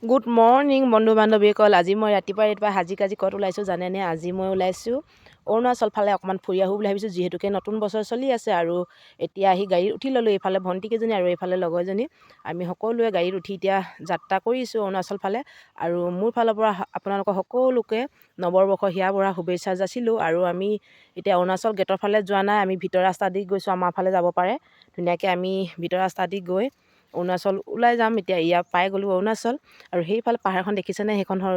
Good morning বন্ধু বান্ধৱীসকল। আজি মই ৰাতিপুৱা সাজি কাজি ক'ত ওলাইছোঁ জানেনে? আজি মই ওলাইছোঁ অৰুণাচল ফালে অকণমান ফুৰি আহোঁ বুলি ভাবিছোঁ, যিহেতুকে নতুন বছৰ চলি আছে আৰু এতিয়া আহি গাড়ীত উঠি ল'লোঁ। এইফালে ভণ্টিকেইজনী আৰু এইফালে লগৰজনী, আমি সকলোৱে গাড়ীত উঠি এতিয়া যাত্ৰা কৰিছোঁ অৰুণাচল ফালে। আৰু মোৰ ফালৰ পৰা আপোনালোকৰ সকলোকে নৱবৰ্ষৰ হিয়া ভৰা শুভেচ্ছা যাচিলোঁ। আৰু আমি এতিয়া অৰুণাচল গেটৰ ফালে যোৱা নাই, আমি ভিতৰ ৰাস্তা দি গৈছোঁ। আমাৰ ফালে যাব পাৰে ধুনীয়াকৈ, আমি ভিতৰ ৰাস্তা দি গৈ অৰুণাচল ওলাই যাম। এতিয়া ইয়াত পাই গ'লোঁ অৰুণাচল। আৰু সেইফালে পাহাৰখন দেখিছেনে? সেইখন হ'ল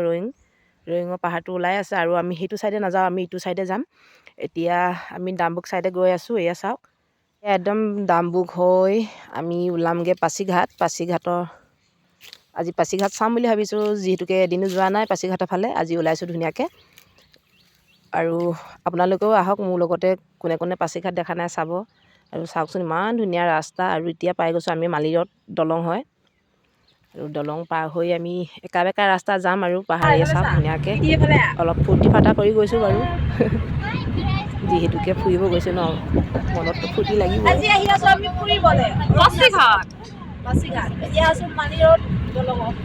ৰয়িঙৰ পাহাৰটো ওলাই আছে। আৰু আমি সেইটো ছাইডে নাযাওঁ, আমি ইটো ছাইডে যাম। এতিয়া আমি ডাম্বুক ছাইডে গৈ আছোঁ। এয়া চাওক, একদম ডাম্বুক হৈ আমি ওলামগৈ পাছিঘাটৰ। আজি পাছিঘাট চাম বুলি ভাবিছোঁ, যিহেতুকে এদিনো যোৱা নাই পাছিঘাটৰ ফালে। আজি ওলাইছোঁ ধুনীয়াকৈ। আৰু আপোনালোকেও আহক মোৰ লগতে, কোনে কোনে পাছিঘাট দেখা নাই চাব। আৰু চাওকচোন ইমান ধুনীয়া ৰাস্তা। আৰু এতিয়া পাই গৈছোঁ আমি মালিৰত দলং হয়। আৰু দলং পাৰ হৈ আমি একা বেকা ৰাস্তা যাম আৰু পাহাৰীয়া চাওক ধুনীয়াকৈ অলপ ফূৰ্তি ফাৰ্তা কৰি গৈছোঁ বাৰু। যিহেতুকে ফুৰিব গৈছোঁ ন, মনততো ফূৰ্তি লাগিব। আজি আহি আছোঁ আমি ফুৰিবলৈ পাছিঘাট। এতিয়া আছোঁ মালিৰত দলঙত।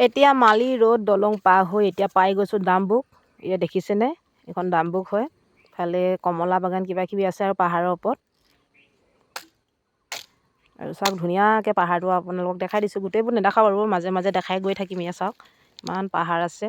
এতিয়া মালি ৰোড দলং পাৰ হৈ এতিয়া পাই গৈছোঁ ডাম্বুক। এয়া দেখিছেনে? এইখন ডাম্বুক হয়। ফালে কমলা বাগান কিবা কিবি আছে আৰু পাহাৰৰ ওপৰত। আৰু চাওক ধুনীয়াকৈ পাহাৰটো আপোনালোকক দেখাই দিছোঁ। গোটেইবোৰ নেদেখাওঁ বাৰু, মাজে মাজে দেখাই গৈ থাকিম। এয়া চাওক ইমান পাহাৰ আছে।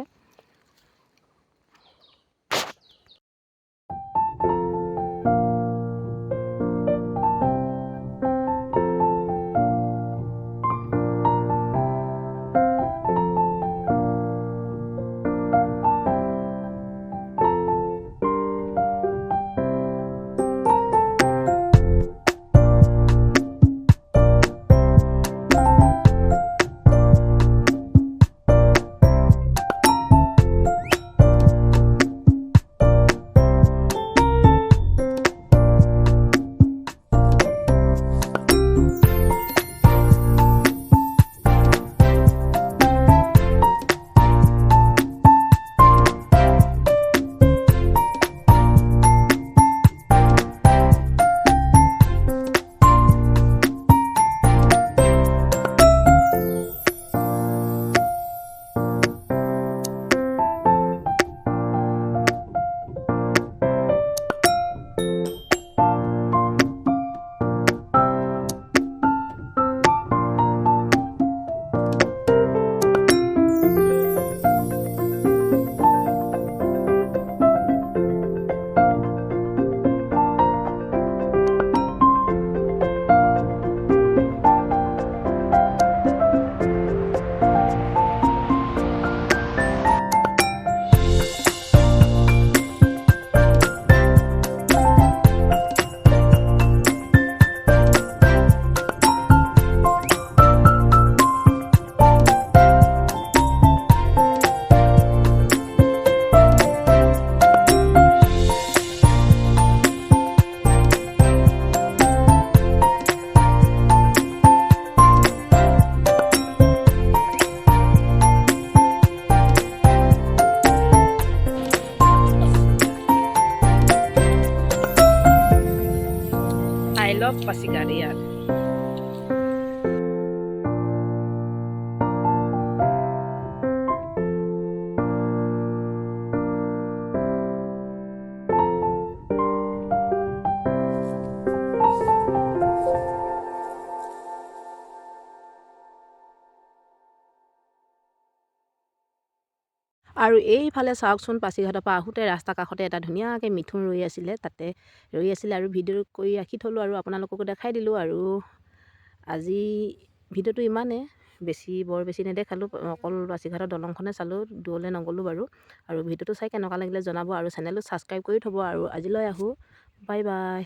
I love পাছিঘাট ইয়াত। আৰু এইফালে চাওকচোন, পাছিঘাটৰ পৰা আহোঁতে ৰাস্তা কাষতে এটা ধুনীয়াকৈ মিথুন ৰৈ আছিলে, তাতে ৰৈ আছিলে। আৰু ভিডিঅ' কৰি ৰাখি থ'লোঁ আৰু আপোনালোককো দেখাই দিলোঁ। আৰু আজি ভিডিঅ'টো ইমানেই, বৰ বেছি নেদেখালোঁ, অকল পাছিঘাটৰ দলংখনে চালোঁ, দূৰলৈ নগ'লোঁ বাৰু। আৰু ভিডিঅ'টো চাই কেনেকুৱা লাগিলে জনাব, আৰু চেনেলটো ছাবস্ক্ৰাইব কৰি থ'ব। আৰু আজিলৈ আহোঁ, বাই বাই।